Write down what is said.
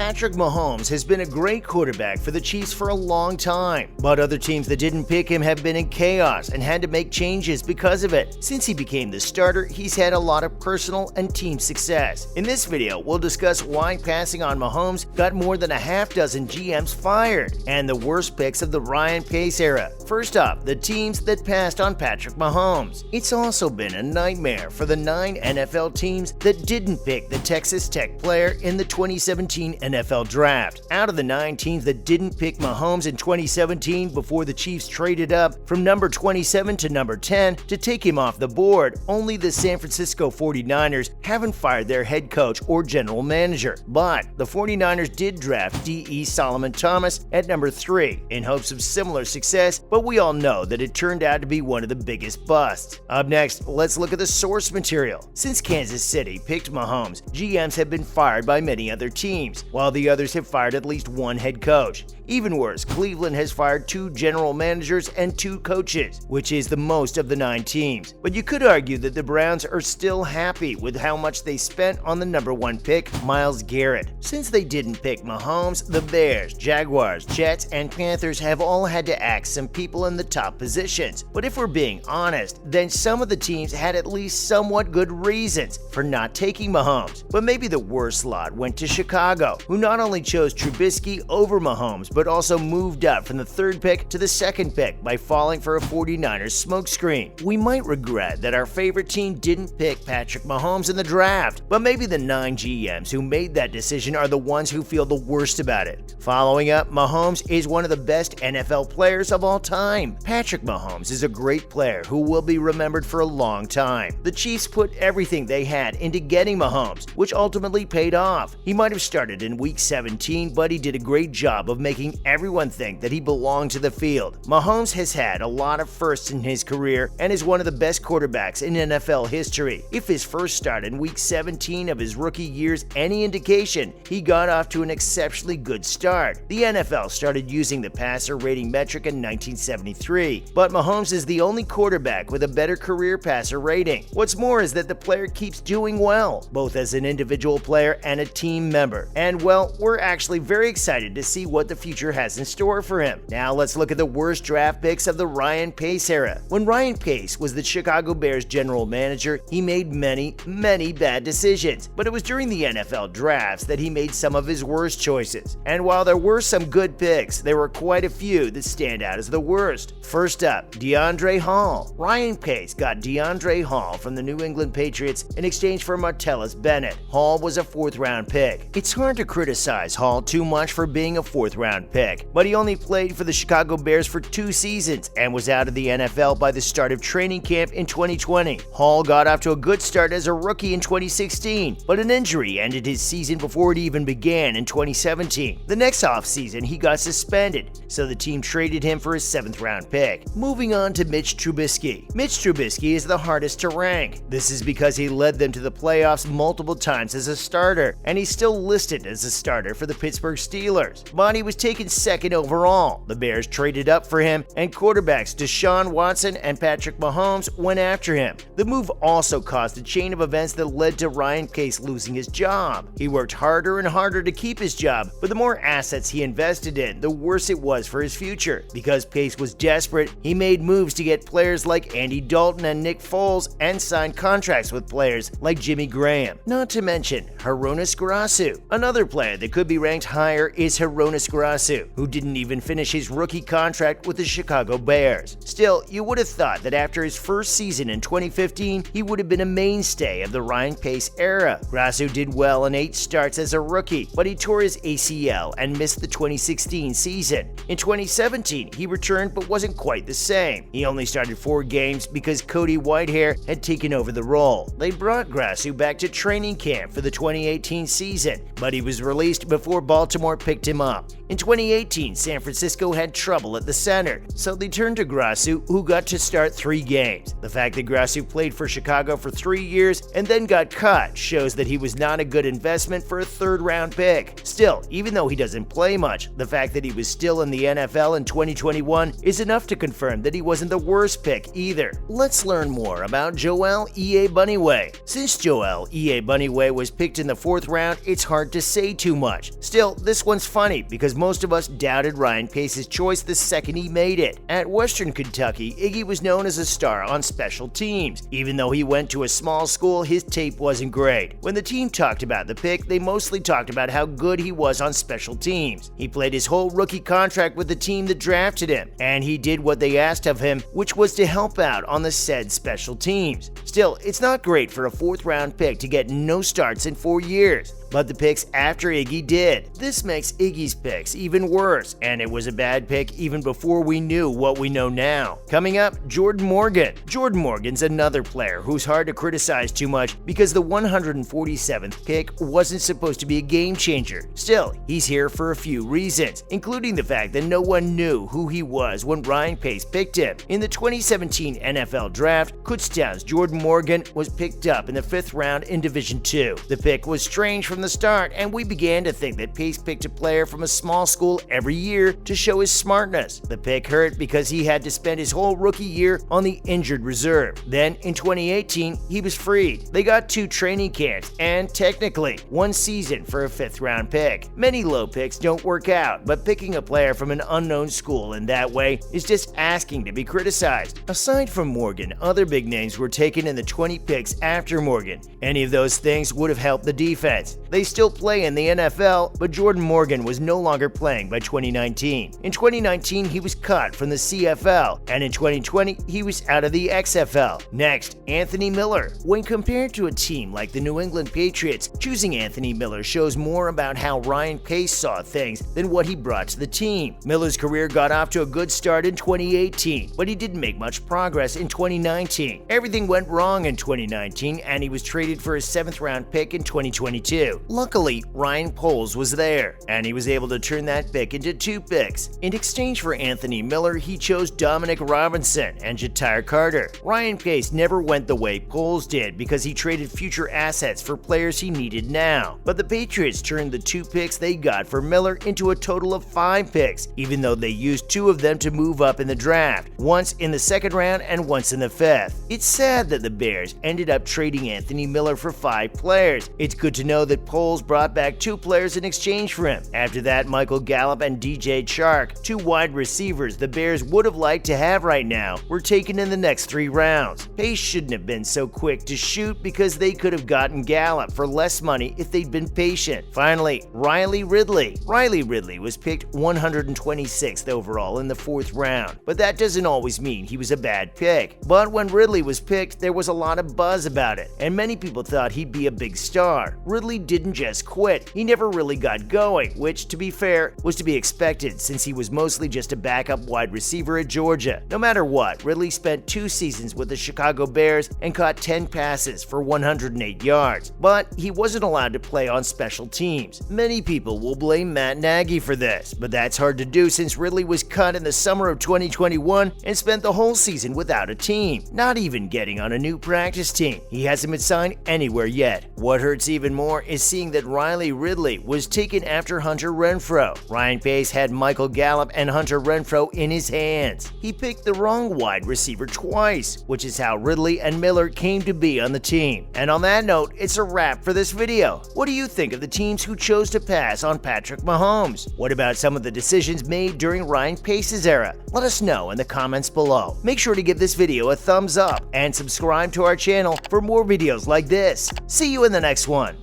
Patrick Mahomes has been a great quarterback for the Chiefs for a long time, but other teams that didn't pick him have been in chaos and had to make changes because of it. Since he became the starter, he's had a lot of personal and team success. In this video, we'll discuss why passing on Mahomes got more than a half dozen GMs fired, and the worst picks of the Ryan Pace era. First up, the teams that passed on Patrick Mahomes. It's also been a nightmare for the 9 NFL teams that didn't pick the Texas Tech player in the 2017 NFL Draft. Out of the 9 teams that didn't pick Mahomes in 2017 before the Chiefs traded up from number 27 to number 10 to take him off the board, only the San Francisco 49ers haven't fired their head coach or general manager. But the 49ers did draft D.E. Solomon Thomas at number 3 in hopes of similar success, but we all know that it turned out to be one of the biggest busts. Up next, let's look at the source material. Since Kansas City picked Mahomes, GMs have been fired by many other teams, while the others have fired at least one head coach. Even worse, Cleveland has fired 2 general managers and 2 coaches, which is the most of the 9 teams. But you could argue that the Browns are still happy with how much they spent on the number 1 pick, Myles Garrett. Since they didn't pick Mahomes, the Bears, Jaguars, Jets, and Panthers have all had to axe some people in the top positions. But if we're being honest, then some of the teams had at least somewhat good reasons for not taking Mahomes. But maybe the worst lot went to Chicago, who not only chose Trubisky over Mahomes, but also moved up from the 3rd pick to the 2nd pick by falling for a 49ers smokescreen. We might regret that our favorite team didn't pick Patrick Mahomes in the draft, but maybe the 9 GMs who made that decision are the ones who feel the worst about it. Following up, Mahomes is one of the best NFL players of all time. Patrick Mahomes is a great player who will be remembered for a long time. The Chiefs put everything they had into getting Mahomes, which ultimately paid off. He might have started in week 17, but he did a great job of making everyone think that he belonged to the field. Mahomes has had a lot of firsts in his career and is one of the best quarterbacks in NFL history. If his first start in week 17 of his rookie year is any indication, he got off to an exceptionally good start. The NFL started using the passer rating metric in 1973, but Mahomes is the only quarterback with a better career passer rating. What's more is that the player keeps doing well, both as an individual player and a team member. And well, we're actually very excited to see what the future has in store for him. Now let's look at the worst draft picks of the Ryan Pace era. When Ryan Pace was the Chicago Bears general manager, he made many bad decisions, but it was during the NFL drafts that he made some of his worst choices. And while there were some good picks, there were quite a few that stand out as the worst. First up, DeAndre Hall. Ryan Pace got DeAndre Hall from the New England Patriots in exchange for Martellus Bennett. Hall was a 4th-round pick. It's hard to criticize Hall too much for being a 4th-round pick, but he only played for the Chicago Bears for 2 seasons and was out of the NFL by the start of training camp in 2020. Hall got off to a good start as a rookie in 2016, but an injury ended his season before it even began in 2017. The next offseason, he got suspended, so the team traded him for his 7th-round pick. Moving on to Mitch Trubisky. Mitch Trubisky is the hardest to rank. This is because he led them to the playoffs multiple times as a starter, and he's still listed as a starter for the Pittsburgh Steelers. But he was taken 2nd overall. The Bears traded up for him, and quarterbacks Deshaun Watson and Patrick Mahomes went after him. The move also caused a chain of events that led to Ryan Pace losing his job. He worked harder and harder to keep his job, but the more assets he invested in, the worse it was for his future. Because Pace was desperate, he made moves to get players like Andy Dalton and Nick Foles and signed contracts with players like Jimmy Graham. Not to mention Hronis Grasu. Another player that could be ranked higher is Hronis Grasu, who didn't even finish his rookie contract with the Chicago Bears. Still, you would have thought that after his first season in 2015, he would have been a mainstay of the Ryan Pace era. Grasu did well in 8 starts as a rookie, but he tore his ACL and missed the 2016 season. In 2017, he returned but wasn't quite the same. He only started 4 games because Cody Whitehair had taken over the role. They brought Grasu back to training camp for the 2018 season, but he was released before Baltimore picked him up. In 2018, San Francisco had trouble at the center, so they turned to Grasu, who got to start 3 games. The fact that Grasu played for Chicago for 3 years and then got cut shows that he was not a good investment for a 3rd-round pick. Still, even though he doesn't play much, the fact that he was still in the NFL in 2021 is enough to confirm that he wasn't the worst pick either. Let's learn more about Joel Bunniway. Since Joel Bunniway was picked in the 4th round, it's hard to say too much. Still, this one's funny because most of us doubted Ryan Pace's choice the second he made it. At Western Kentucky, Iggy was known as a star on special teams. Even though he went to a small school, his tape wasn't great. When the team talked about the pick, they mostly talked about how good he was on special teams. He played his whole rookie contract with the team that drafted him, and he did what they asked of him, which was to help out on the said special teams. Still, it's not great for a 4th-round pick to get no starts in 4 years. But the picks after Iggy did. This makes Iggy's picks even worse, and it was a bad pick even before we knew what we know now. Coming up, Jordan Morgan. Jordan Morgan's another player who's hard to criticize too much because the 147th pick wasn't supposed to be a game changer. Still, he's here for a few reasons, including the fact that no one knew who he was when Ryan Pace picked him. In the 2017 NFL Draft, Kutztown's Jordan Morgan was picked up in the 5th round in Division II. The pick was strange from the start, and we began to think that Pace picked a player from a small school every year to show his smartness. The pick hurt because he had to spend his whole rookie year on the injured reserve. Then, in 2018, he was freed. They got 2 training camps and, technically, 1 season for a 5th-round pick. Many low picks don't work out, but picking a player from an unknown school in that way is just asking to be criticized. Aside from Morgan, other big names were taken in the 20 picks after Morgan. Any of those things would have helped the defense. They still play in the NFL, but Jordan Morgan was no longer playing by 2019. In 2019, he was cut from the CFL, and in 2020, he was out of the XFL. Next, Anthony Miller. When compared to a team like the New England Patriots, choosing Anthony Miller shows more about how Ryan Pace saw things than what he brought to the team. Miller's career got off to a good start in 2018, but he didn't make much progress in 2019. Everything went wrong in 2019, and he was traded for a 7th-round pick in 2022. Luckily, Ryan Poles was there, and he was able to turn that pick into 2 picks. In exchange for Anthony Miller, he chose Dominic Robinson and Ja'Tyre Carter. Ryan Pace never went the way Poles did because he traded future assets for players he needed now. But the Patriots turned the 2 picks they got for Miller into a total of 5 picks, even though they used 2 of them to move up in the draft, once in the 2nd round and once in the 5th. It's sad that the Bears ended up trading Anthony Miller for 5 players. It's good to know that Poles brought back 2 players in exchange for him. After that, Michael Gallup and DJ Chark, 2 wide receivers the Bears would have liked to have right now, were taken in the next 3 rounds. Pace shouldn't have been so quick to shoot because they could have gotten Gallup for less money if they'd been patient. Finally, Riley Ridley. Riley Ridley was picked 126th overall in the 4th round, but that doesn't always mean he was a bad pick. But when Ridley was picked, there was a lot of buzz about it, and many people thought he'd be a big star. Ridley didn't just quit, he never really got going, which, to be fair, was to be expected since he was mostly just a backup wide receiver at Georgia. No matter what, Ridley spent 2 seasons with the Chicago Bears and caught 10 passes for 108 yards, but he wasn't allowed to play on special teams. Many people will blame Matt Nagy for this, but that's hard to do since Ridley was cut in the summer of 2021 and spent the whole season without a team, not even getting on a new practice team. He hasn't been signed anywhere yet. What hurts even more is seeing that Riley Ridley was taken after Hunter Renfrow. Ryan Pace had Michael Gallup and Hunter Renfrow in his hands. He picked the wrong wide receiver twice, which is how Ridley and Miller came to be on the team. And on that note, it's a wrap for this video. What do you think of the teams who chose to pass on Patrick Mahomes? What about some of the decisions made during Ryan Pace's era? Let us know in the comments below. Make sure to give this video a thumbs up and subscribe to our channel for more videos like this. See you in the next one.